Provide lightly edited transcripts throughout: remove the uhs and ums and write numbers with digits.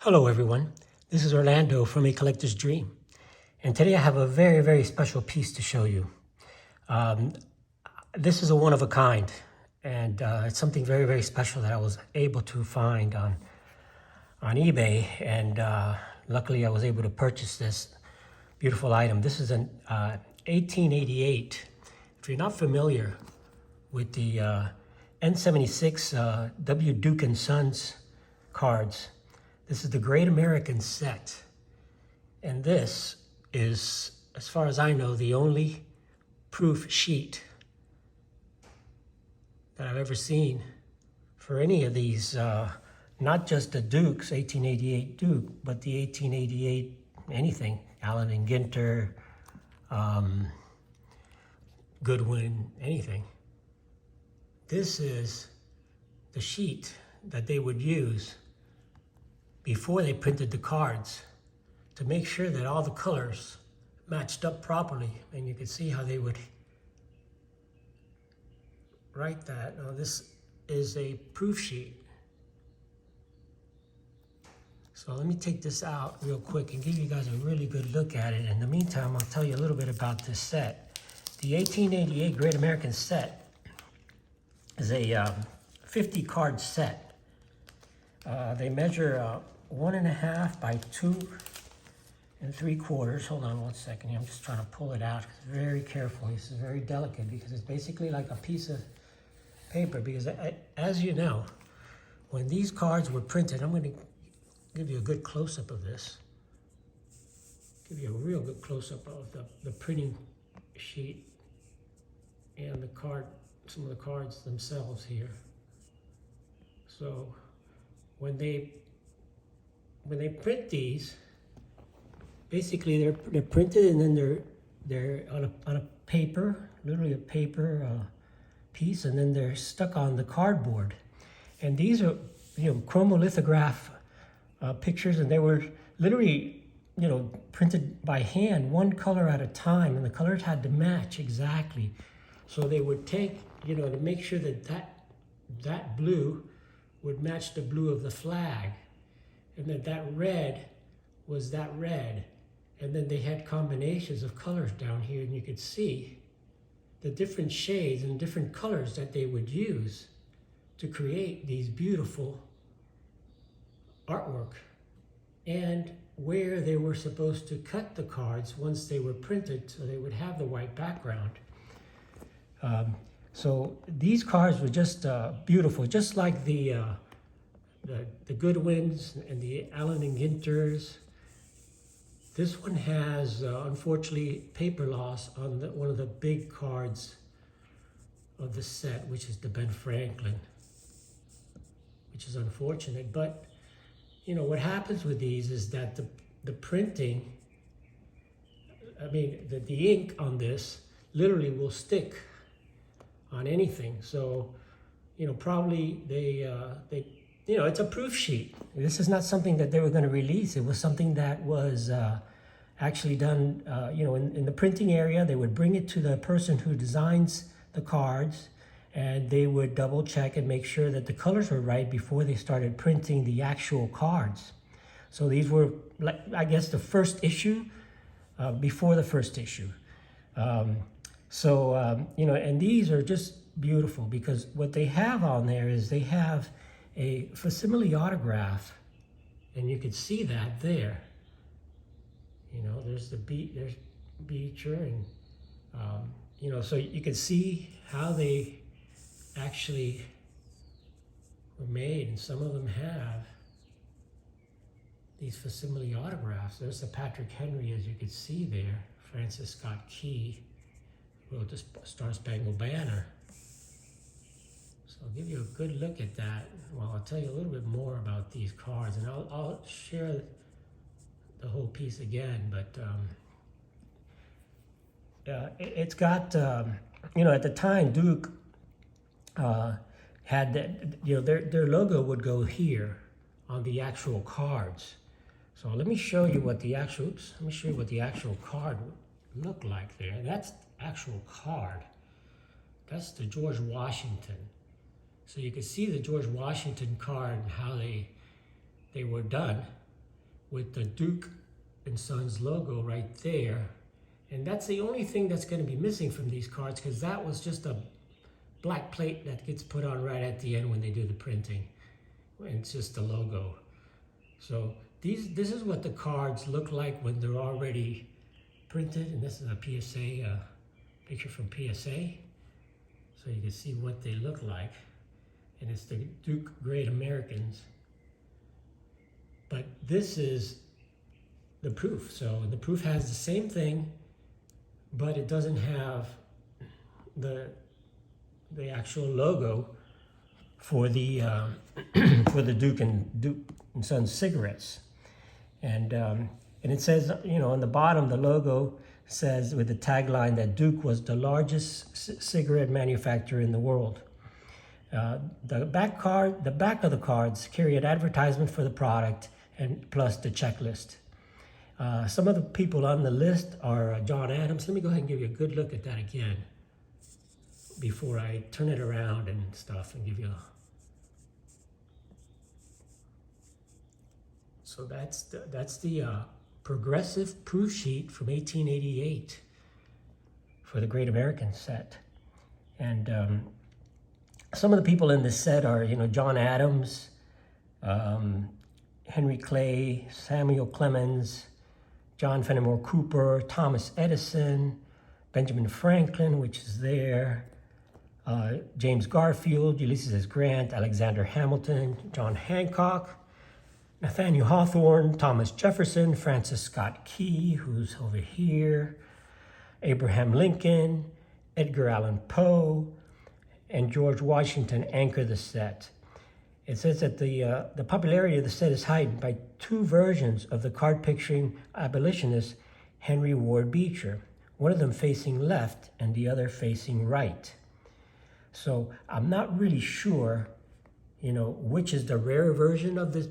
Hello everyone, this is Orlando from A Collector's Dream, and today I have a very, very special piece to show you. This is a one-of-a-kind, and it's something very, very special that I was able to find on eBay, and luckily I was able to purchase this beautiful item. This is an 1888. If you're not familiar with the N76 W. Duke and Sons cards, this is the Great American Set, and this is, as far as I know, the only proof sheet that I've ever seen for any of these, not just the Duke's 1888 Duke, but the 1888 anything, Allen and Ginter, Goodwin, anything. This is the sheet that they would use before they printed the cards to make sure that all the colors matched up properly. And you can see how they would write that. Now this is a proof sheet. So let me take this out real quick and give you guys a really good look at it. In the meantime, I'll tell you a little bit about this set. The 1888 Great American Set is a 50 card set. They measure 1.5 by 2 3/4. Hold on one second here. I'm just trying to pull it out very carefully. This is very delicate because it's basically like a piece of paper. Because as you know, when these cards were printed, I'm going to give you a good close-up of this. Give you a real good close-up of the printing sheet and the card, some of the cards themselves here. So when they print these, basically they're printed and then they're on a paper, literally a paper piece, and then they're stuck on the cardboard. And these are, chromolithograph pictures, and they were literally, printed by hand, one color at a time, and the colors had to match exactly. So they would take, to make sure that blue would match the blue of the flag, and that red was that red. And then they had combinations of colors down here, and you could see the different shades and different colors that they would use to create these beautiful artwork, and where they were supposed to cut the cards once they were printed so they would have the white background. So these cards were just beautiful, just like the Goodwins and the Allen and Ginters. This one has, unfortunately, paper loss on one of the big cards of the set, which is the Ben Franklin, which is unfortunate. But, what happens with these is that the printing, the ink on this literally will stick on anything. So, probably it's a proof sheet. This is not something that they were going to release. It was something that was actually done, in the printing area. They would bring it to the person who designs the cards, and they would double check and make sure that the colors were right before they started printing the actual cards. So these were, I guess, the first issue, before the first issue. And these are just beautiful because what they have on there is they have a facsimile autograph, and you could see that there. There's there's Beecher, and so you can see how they actually were made, and some of them have these facsimile autographs. There's the Patrick Henry, as you can see there. Francis Scott Key wrote the Star Spangled Banner. So I'll give you a good look at that. Well, I'll tell you a little bit more about these cards, and I'll share the whole piece again. But it's got, at the time, Duke had that, their logo would go here on the actual cards. So let me show you what the actual, card would look like there. That's the actual card. That's the George Washington. So you can see the George Washington card and how they were done. with the Duke and Sons logo right there. And that's the only thing that's going to be missing from these cards, because that was just a black plate that gets put on right at the end when they do the printing. And it's just the logo. So this is what the cards look like when they're already printed. And this is a PSA, picture from PSA. So you can see what they look like. And it's the Duke Great Americans. But this is the proof. So the proof has the same thing, but it doesn't have the actual logo for the for the Duke and Sons cigarettes. And it says, you know, on the bottom, the logo says with the tagline that Duke was the largest cigarette manufacturer in the world. The back of the cards carry an advertisement for the product and plus the checklist. Some of the people on the list are John Adams. Let me go ahead and give you a good look at that again before I turn it around and stuff and give you a... So that's the progressive proof sheet from 1888 for the Great American set. And some of the people in this set are, you know, John Adams, Henry Clay, Samuel Clemens, John Fenimore Cooper, Thomas Edison, Benjamin Franklin, which is there, James Garfield, Ulysses S. Grant, Alexander Hamilton, John Hancock, Nathaniel Hawthorne, Thomas Jefferson, Francis Scott Key, who's over here, Abraham Lincoln, Edgar Allan Poe, and George Washington anchor the set. It says that the popularity of the set is heightened by two versions of the card picturing abolitionist Henry Ward Beecher, one of them facing left and the other facing right. So I'm not really sure, you know, which is the rare version of this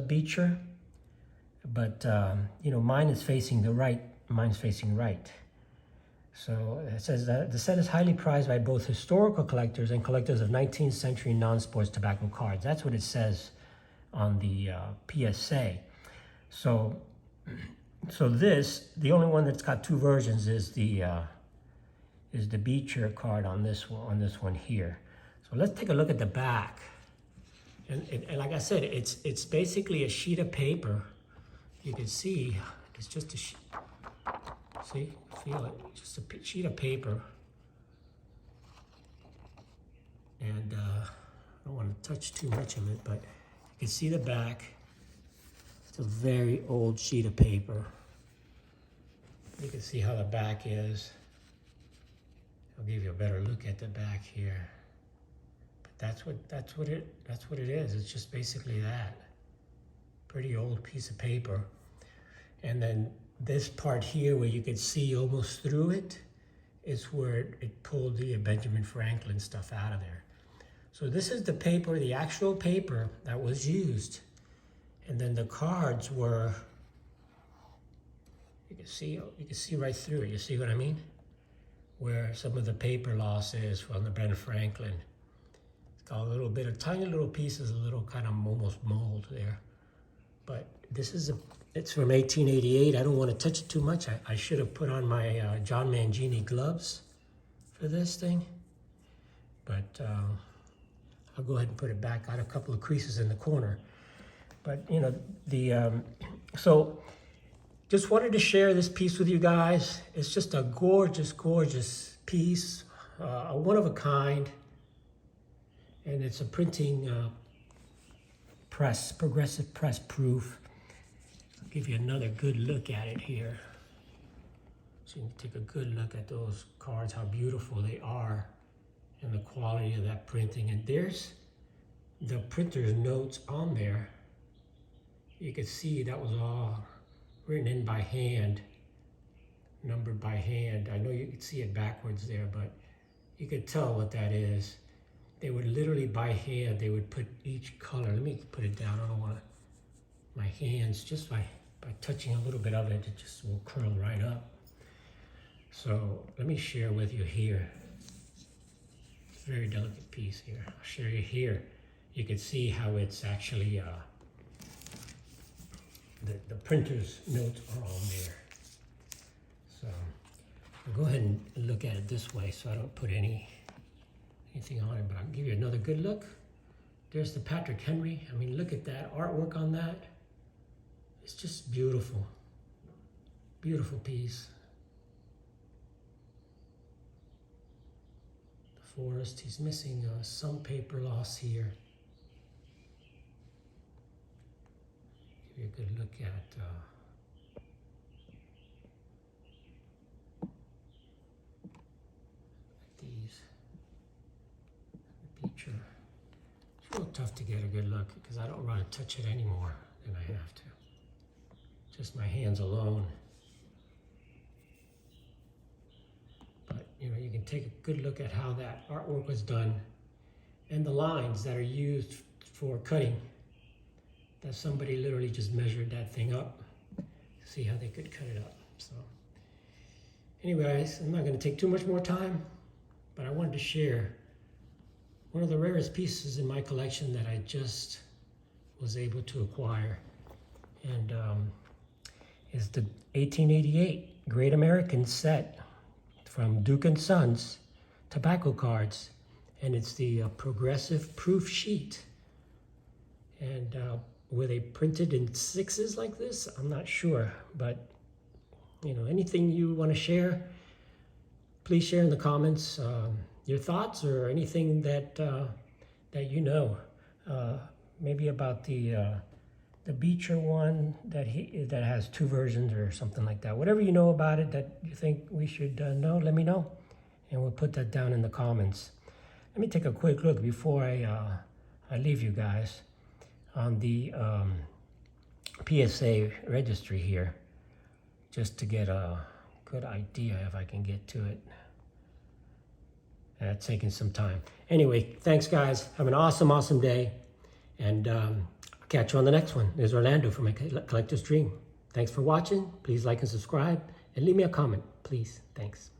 Beecher, but you know, mine is facing the right. Mine's facing right. So it says that the set is highly prized by both historical collectors and collectors of 19th century non-sports tobacco cards. That's what it says on the PSA. So the only one that's got two versions is the Beecher card on this one here. So let's take a look at the back. And like I said, it's basically a sheet of paper. You can see it's just a sheet. See, feel it, just a sheet of paper. And I don't want to touch too much of it, but you can see the back. It's a very old sheet of paper. You can see how the back is. I'll give you a better look at the back here. But that's what it is. It's just basically that. Pretty old piece of paper. And then this part here where you could see almost through it is where it pulled the Benjamin Franklin stuff out of there. So this is the paper, the actual paper that was used. And then the cards were, you can see right through it. You see what I mean? Where some of the paper loss is from the Ben Franklin. It's got a little bit of tiny little pieces, a little kind of almost mold there. But this is it's from 1888. I don't want to touch it too much. I should have put on my John Mangini gloves for this thing. But I'll go ahead and put it back. Got a couple of creases in the corner. But, you know, so just wanted to share this piece with you guys. It's just a gorgeous, gorgeous piece, a one of a kind. And it's a printing press, progressive press proof. I'll give you another good look at it here. So you can take a good look at those cards, how beautiful they are, and the quality of that printing. And there's the printer's notes on there. You can see that was all written in by hand, numbered by hand. I know you can see it backwards there, but you could tell what that is. They would literally by hand, they would put each color. Let me put it down. I don't want my hands, just by touching a little bit of it, it just will curl right up. So let me share with you here. It's a very delicate piece here. I'll share you here. You can see how it's actually the printer's notes are all there. So I'll go ahead and look at it this way so I don't put anything on it, but I'll give you another good look. There's the Patrick Henry. I mean, look at that artwork on that. It's just beautiful. Beautiful piece. The forest, he's missing some paper loss here. Give you a good look at these. The feature. It's real tough to get a good look because I don't want to touch it anymore than I have to. Just my hands alone. But you know, you can take a good look at how that artwork was done and the lines that are used for cutting. That somebody literally just measured that thing up to see how they could cut it up. So anyways, I'm not going to take too much more time, but I wanted to share one of the rarest pieces in my collection that I just was able to acquire, and is the 1888 Great American set from Duke & Sons tobacco cards, and it's the progressive proof sheet. And were they printed in 6s like this? I'm not sure, but you know, anything you want to share, please share in the comments your thoughts or anything that that you know, maybe about the Beecher one that has 2 versions or something like that. Whatever you know about it that you think we should know, let me know, and we'll put that down in the comments. Let me take a quick look before I leave you guys on the PSA registry here, just to get a good idea if I can get to it. It's taking some time. Anyway, thanks guys. Have an awesome day, and I'll catch you on the next one. There's Orlando from My Collector's Dream. Thanks for watching. Please like and subscribe, and leave me a comment, please. Thanks.